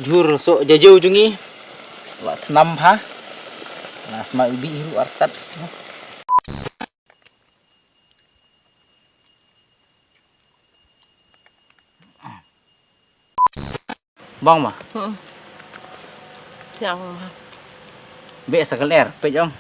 jur sok jajau jungi la thnam ha la sma ubi hiru artat bong mà yang bệ sa kaler pe jong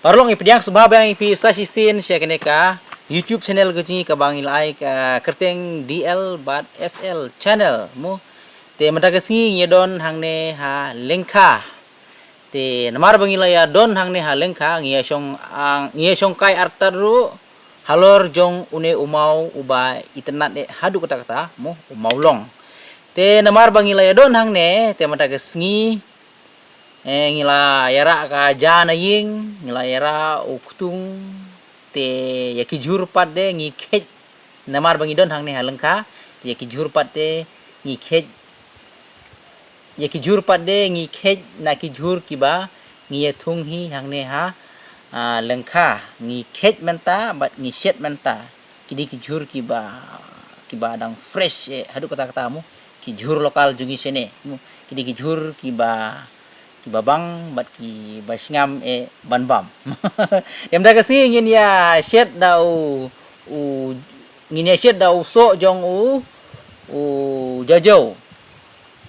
Parlong ipediang subha bang ipi sasisin share keneka YouTube channel gejing ka bang ilai ka kerteng DL bat SL channel mu te matagasi ngedon hangne ha lengkha te namar bang ilaya don hangne ha lengkha ngia song kai artaru halor jong une umau uba itenat de hadu kata kata mu umau long te namar bang ilaya don hangne te matagasi ngila yara ka jana ying ngila yara uktung te yaki jur pat de ngikhet namar bangi don hang ne halengka te yaki jur pat de ngikhet yaki jur pat de ngikhet na ki jur kiba ngie thung hi hang ne ha lengka ngikhet menta bat ngiset menta kidi ki jur kiba dang fresh hadu kata katamu ki jur lokal jungi sene kidi ki jur kiba bang bat ki basngam ban bam em da kasi ngin ya shet dau ngin ya shet dau so jong u jajau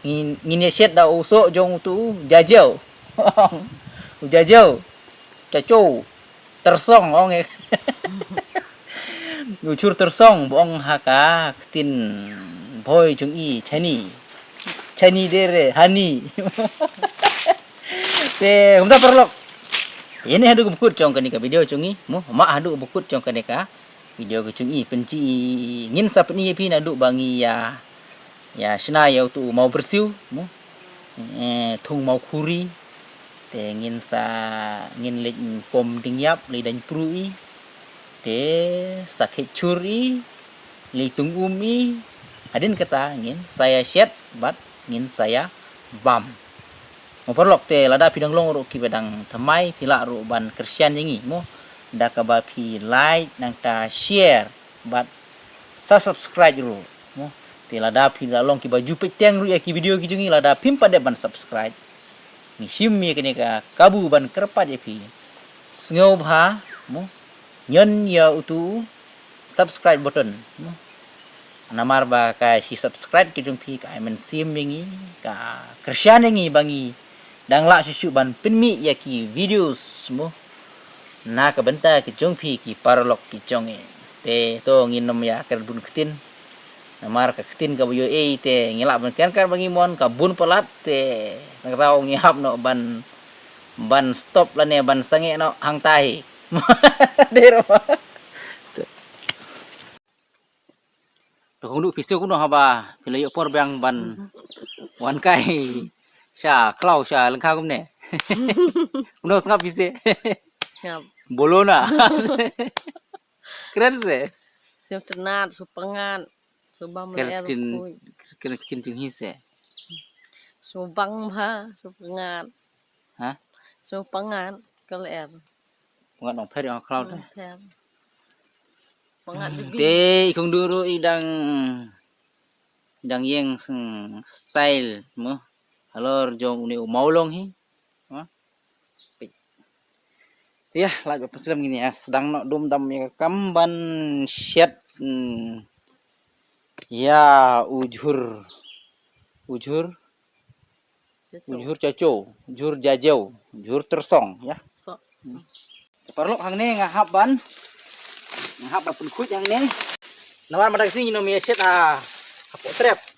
ngin ya shet dau so jong tu jajau u jajau cacu tersong ong ngucur tersong bong haka tin boy jung i chani dere hani te humta perlok ini hadu bukut cong kanika video cungi mu mak hadu bukut cong kanika video ke cungi penci ngin sapni pi nadu bangi ya sna ya tu mau bersiu mu thung mau khuri te ngin lek pom dingyap li dan prui te sakit curi li tung umi adin kata ngin saya shet bat ngin saya bam perlok te lada pidang long ro ki bedang thamai pila ro ban Kristen yangi mo da ka ba pi like nang ta share bat subscribe ro mo te lada pila long ki baju peteng ro ya ki video ki jungi lada pim pada ban subscribe ni sim mi kene ka kabu ban kerpat ya pi sngob ha mo nyen ya utu subscribe button mo namar ba ka si subscribe ki jung pi ka men sim yangi ka Kristen yangi bangi đang lại susu ban pinmi ya ki videos mo na ka benta ki jongpi ki paralok ki jonge te to nginom ya kerbun ketin namar ka ketin ka boyo te ngilak ban kan bangi mon ka bun pelat te nang tau ngihap no ban stop la ne ban sange no hang tai dero to kundu pisau kuno haba pelayo por bang ban wan kai sha klau sha lengka kumne uno ngap bise siap bolona keren se siap tenat supengan subang melayan keren jing se subang ha supengan ha supengan keler ngat nong pher yang klau pengat dibi te ikung duru idang yang style mo halor jong uni maulong hi ya lagi peselam gini ya sedang nak dum dam ya kamban syat ya ujur caco ujur jajau ujur tersong ya so perlu hang ne ngahap ban pun kuit yang ne nawan madak sing nom ya syat hapo trap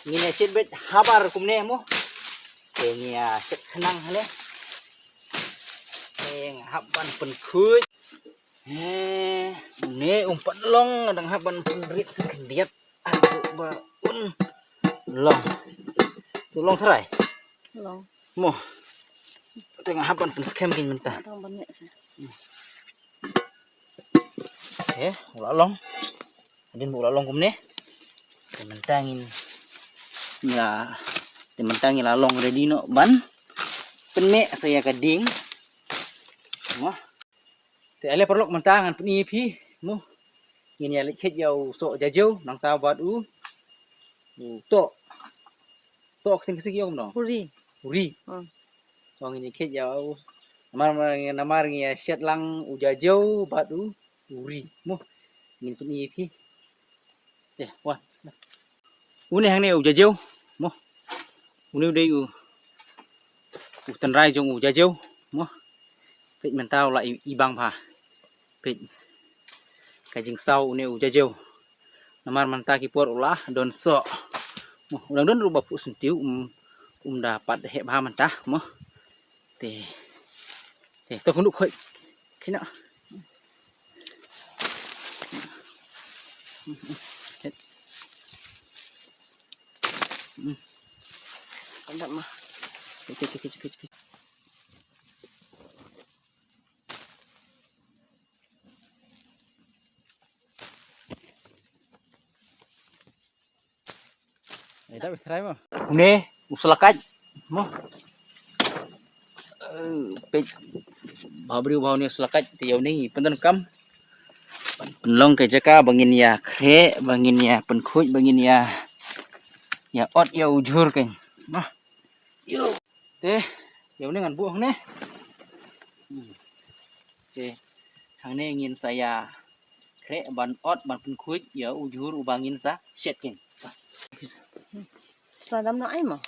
ngine syat bet habar kumne mo kenya syat kenang hale haban pen kuit ne umpat long adang haban pen rit sekendiat aduh baun long long serai long mo tengah haban pen skem kin mentah tang banyak sih ulah long adin ulah long kumne mentangin ya mentangin lalong ready no ban penme saya kading mo te ale perlok mentangan peni pi mo ngin ya lekhet yau so jajau nang ta bat u to kin kisik yom no Puri. uri Hmm. so ngin lekhet yau namar ngi siat lang u jajau bat u uri mo ngin peni pi wah une hang ne u jajau mo une dei u tan rai jong u jajau mo pet mentau lại ibang pha pet kajing sau une u jajau namar manta ki por ulah don so mo ulang don rubah pu sentiu dapat he ba manta mo te to kunduk khoi kina Ada mah. Kecil. Dah berserai mah. Ini usalakat, mah. Pej, babri bau ni usalakat. Tiada ni penton kam. Penlong ke jaka bangin ya kre, bangin ya penkuj, bangin ya ot ya ujur kan. Mah. Yo. Teh, yang ni ngan buah ni. Teh, hang ni ingin saya kre ban ot ban penkuj ya ujur ubangin sa set kan. Sadam nak ai mah.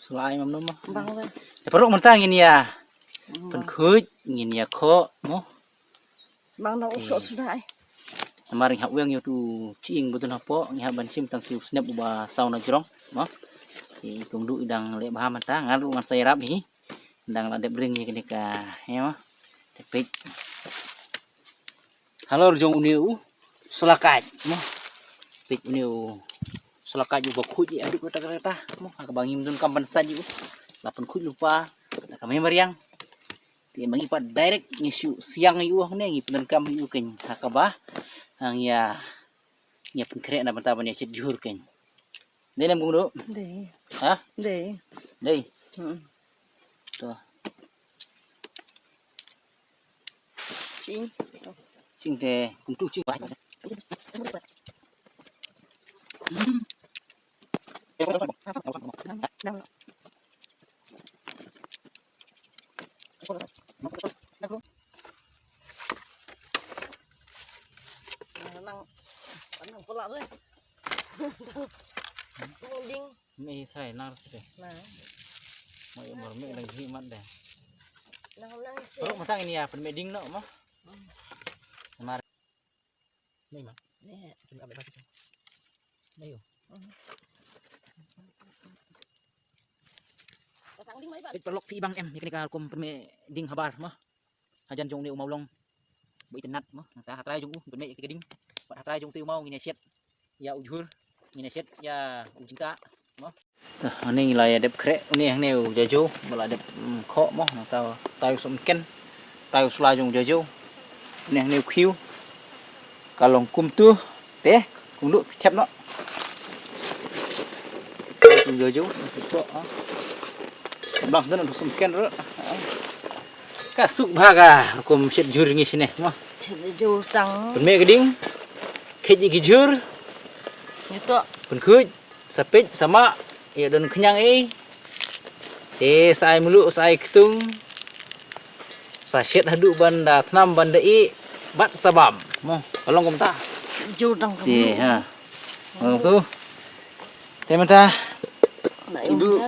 Selain mamnu mah. Bang we. Ya perlu mentang ingin ya penkuj ingin ya ko mo. Bang dah usok sudah ai. Samaring hak weng yo tu ciing betul hapo ngi ban sim tang tiu snap uba sauna jrong mo. Ti tungdu idang le bah mentang ngaru ngan saya rap hi. Ndang la dep ring ye kenika ya. Tepik. Halo jong uniu selakat mo. Pik uniu selakat juga kuj ya adik kata mo kabangim dun kampan saji lapan kuj lupa kami mariang ti mangi pa direct ngisu siang yu ne ngi pen kam yu ken hakabah hang ya nya penkre na banta ban ya jur ken nem gungdu Deh. ha Deh. dei Hmm. to Cing. cing te kuntu cing ba Nang pula tu. Ding. me sai nar te Nah, mai mor me lang hi mat deh nang isi. perlu mentang ini ya pen meding no mo mar me mat Nih. cuma apa lagi ayo Patang ding mai ba. pelok ti bang em ni kenika kum pen meding habar mah hajan jong ni umau long bui tenat mah ta hatrai jong pen me keding pat hatrai jong tiu mau ngine set ya ujur ngine set ya ujinta mah ani la ya dep kre ni hang neu jajo bala dep kho mah ta tayu som ken tayu sla jong jajo ni hang neu khiu kalong kum tu teh kum du thep no jong jajo to bang dan som ken ro kasuk bhaga kum set jur ngi sini mah Jadi jauh tang. pen me keding keji gijur Itu. pen kuj sapit sama ya dan kenyang sai mulu sai ketung sa set hadu banda thnam banda bat sabam mo kalong kom ta Jauh tang si kamu. ha tu temata Nak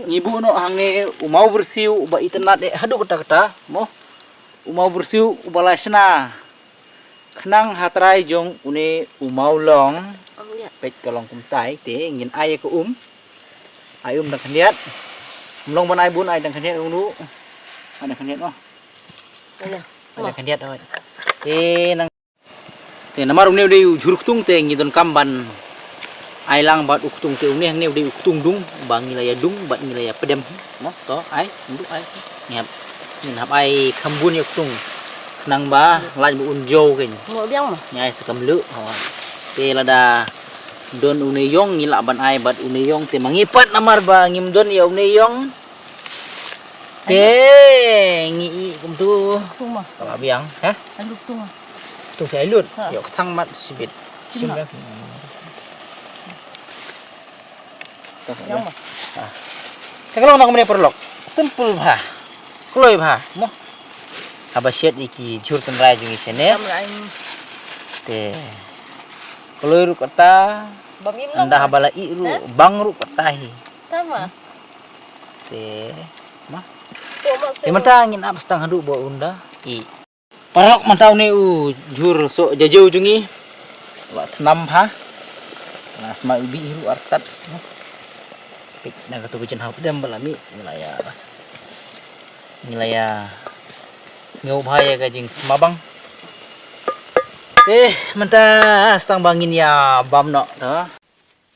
ibu no hang ne umau bersiu ba itenat hadu kata mo umau bersiu ubalasna khnang hatrai jong une umau long lihat. pet kalong kum tai te ngin ai ko ai dang khaniat long ban ai bun ai dang khaniat unu ada khaniat no Lihat. ada khaniat oi te namar uneu de juruk tung te ngidon kamban ai lang bat uktung te uni hang neu de uktung dung bang ngilaya dung bat ngilaya pedem no to ai nduk ai ngap ngin hap ai khambun uktung nang ba lai bu unjo ken Mau biang mah. nyai sekam lu te lada don uneyong ngila ban ai bat uneyong te mangipat namar ba ngim don ya uneyong Teh, ngi kum tu. Tung mah. Kalau biang, ha? Aluk tung mah. Tu saya lut. Ha. Yo thang mat sibit. Sim Sim lah. ya. Yang mah. Kalau nak kemana perlok? Simple bah. Kloi bah. Mo. Habasiat iki jur tenrai jungi sene. Tam lain. Teh. Kloi ru kata. Bang im Anda habala i ru bang ru katahi. Tam mah. Teh. Mah. Tu mah. Yang mentang angin apa setang hadu bawa unda. I. Parok mantau ni jur sok jajau jungi. Wak tenam ha. Nah sema ubi ru artat. Pik na katu kucin hau pedam balami nilaya sengau bahaya kajing semabang. Mentah setang bangin ya bam no dah.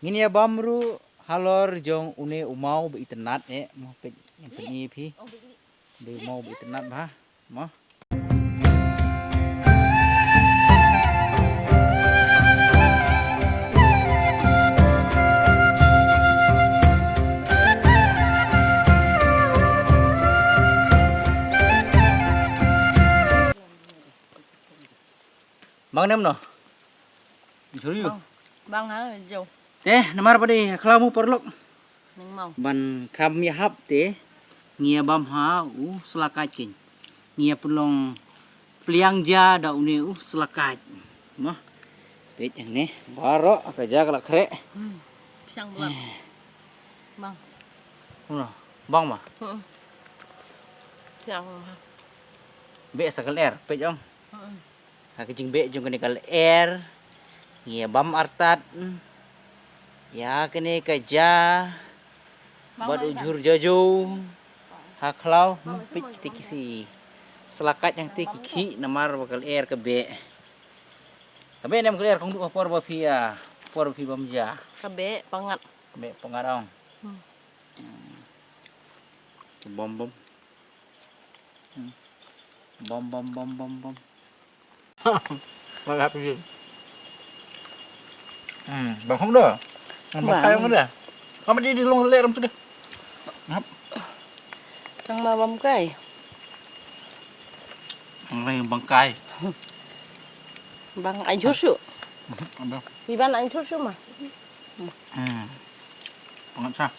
Ngin ya bam ru halor jong une umau be itnat mau pik yang penyi pi. Be mau be itnat bah. Mah. Bang nem no. Juri yu. Bang hả dầu. Namar padi kelamu perlok. Neng mau. Ban kam ya hap ngia bam ha selakacin. Ngia pelong peliang ja da une selakat. Mah. Pet yang ni baro kerja kalau kere. Siang bulan. Bang. Bang mah. Siang mah. Be sakal air pet jong. Kacing be jong kene kal air. Ngia bam artat. Ya kene kerja. Buat ujur jauh. Haklau pit tiki si selakat yang tiki ki namar bakal air ke be. Kabe nem ke air kong du por ba pia. Por pi bam ja. Kabe pangat. Be pengarong. Bom bom. Bom bom bom bom bom. Magap yun. Bang không dah. Bang kaya mo dah. Kamu di long leram tu dah. Ngap. Cang mà băm cây. Ang bangkai. Bang anh chút sự. Ada. Vì ban anh chút sự mà. Pangat sa.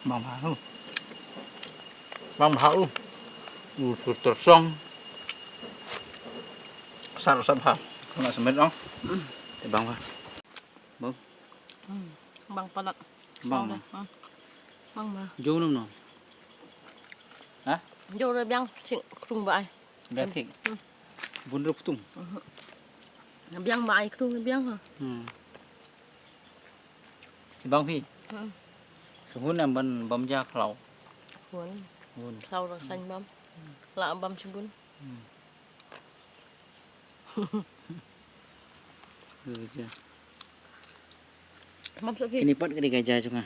Bang hau. Bang hau. Tersong. Sar ha. Kena semet dong. Bang ha. Bang. Bang padat. Bang. Bang mà. Jauh no. Hah? Vô rồi bang chỉnh khung vậy. Betik. Bun putung. Bang vậy khung bang hả? Bang phi. Suhun am ban bam ja khlau. Huấn. Hun. Sau rồi xanh băm. Lạ băm chim bún. Băm sợi phi. Ini pot ke gajah juga.